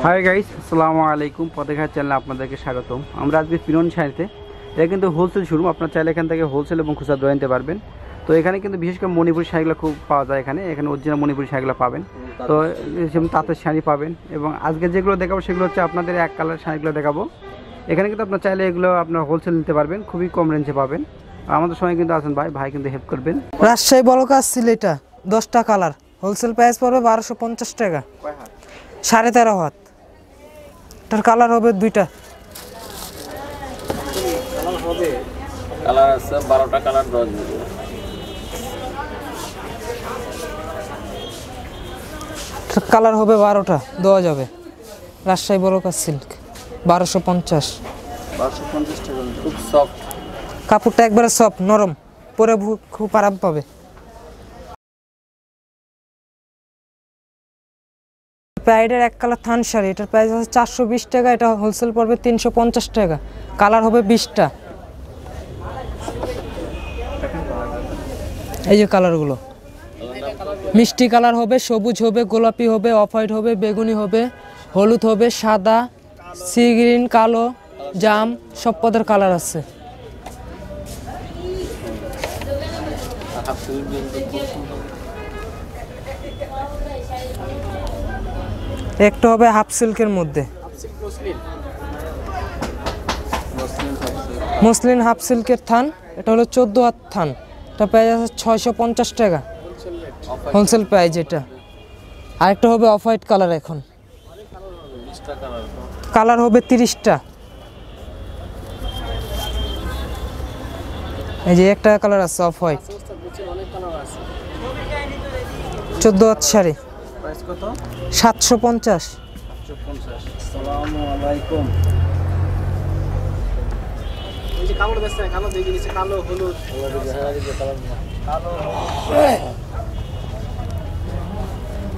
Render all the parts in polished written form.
Hi guys, আসসালামু আলাইকুম। পথেঘাট চ্যানেলে আপনাদেরকে স্বাগতম। আমরা আজকে পিরন শাড়িতে, এটা কিন্তু হোলসেল শোরুম। আপনার চাইলে এখান থেকে হোলসেল এবং খুচরা ধরে নিতে পারবেন। তো এখানে কিন্তু বিশেষ করে মণিপুরি শাড়িগুলো খুব পাওয়া যায়। এখানে অরিজিনাল মণিপুরি শাড়িগুলো পাবেন। তো তাঁতের শাড়ি পাবেন। এবং আজকে যেগুলো দেখাবো সেগুলো হচ্ছে আপনাদের এক কালার শাড়িগুলো দেখাবো। এখানে কিন্তু আপনার চাইলে এগুলো আপনার হোলসেল নিতে পারবেন, খুবই কম রেঞ্জে পাবেন। আমাদের সঙ্গে কিন্তু আছেন ভাই কিন্তু হেল্প করবেন। রাজশাহী বলকাজ সিলেটা 10টা কালার, হোলসেল প্রাইস পড়বে 1250 টাকা। 13.5 হাত, এটার কালার হবে দুইটা। কালার আছে 12টা কালার 10 দিবে। কালার হবে 12টা, দেওয়া যাবে। রাজশাহী বলকাজ সিল্ক 1250 টাকা। খুব সফট কাপড়টা, একবারে সফট নরম, পরে খুব আরাম পাবে। প্রাইডের এক কালার থান শাড়ি, এটার প্রাইস আছে 420 টাকা। এটা হোলসেল পড়বে 350 টাকা। কালার হবে 20টা। এই যে কালারগুলো মিষ্টি কালার হবে, সবুজ হবে, গোলাপি হবে, অফ হোয়াইট হবে, বেগুনি হবে, হলুদ হবে, সাদা, সি গ্রিন, কালো, জাম, সব পদের কালার আছে। একটা হবে হাফ সিল্কের মধ্যে, মসলিন হাফ সিল্কের থান। এটা হলো 14 হাত থান। এটা প্রাইস আছে 650 টাকা হোলসেল প্রাইস এটা। আরেকটা হবে অফ হোয়াইট কালার। এখন কালার হবে 30টা। এই যে একটা কালার আছে অফ হোয়াইট, 14 হাত শাড়ি, প্রাইস কত? 750। আসসালামু আলাইকুম। এই যে কালো দেখছেন, কালো দেখে নিচে কালো হলুদ কালো।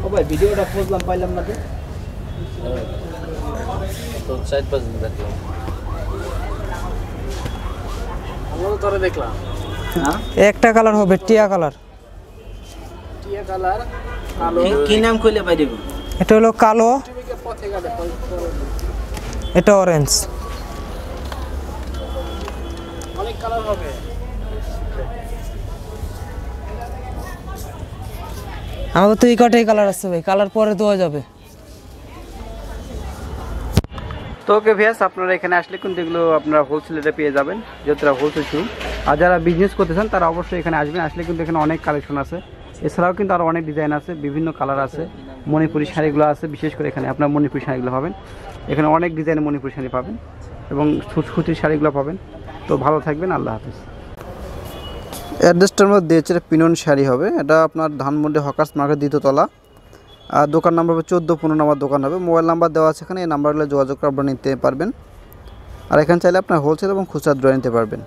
ও ভাই, ভিডিওটা বুঝলাম পাইলাম না তো 4-5 দিন দেখলাম। আমরা তো ধরে দেখলাম। হ্যাঁ, একটা কালার হবে টিয়া কালার। টিয়া কালার কালো। কি নাম কইলে ভাই দেব? এটা হলো কালো, টিভিকে পথে গাড়ি এটা অরেঞ্জ। অনেক কালার হবে। আমাদের তো এই কটাই কালার আছে ভাই, কালার পরে দেওয়া যাবে। তো ওকে ভিয়াস, আপনারা এখানে আসলে কিন্তু এগুলো আপনারা হোলসেলে পেয়ে যাবেন, যেহেতু হোলসেল শু। আর যারা বিজনেস করতে চান তারা অবশ্যই এখানে আসবেন। আসলে কিন্তু এখানে অনেক কালেকশন আছে। এছাড়াও কিন্তু আরও অনেক ডিজাইন আছে, বিভিন্ন কালার আছে। মণিপুরি শাড়িগুলো আছে, বিশেষ করে এখানে আপনার মণিপুরি শাড়িগুলো পাবেন। এখানে অনেক ডিজাইনের মণিপুরি শাড়ি পাবেন এবং সুতির শাড়িগুলো পাবেন। তো ভালো থাকবেন, আল্লাহ হাফিজ। অ্যাড্রেসটার মধ্যে দিয়েছে পিনন শাড়ি হবে। এটা আপনার ধানমন্ডি হকার্স মার্কেট 2য় তলা। আর দোকান নাম্বার হবে 14-15 নম্বর দোকান হবে। মোবাইল নাম্বার দেওয়া আছে এখানে, এই নাম্বারগুলো যোগাযোগ করে আপনারা নিতে পারবেন। আর এখানে চাইলে আপনার হোলসেল এবং খুচরা নিতে পারবেন।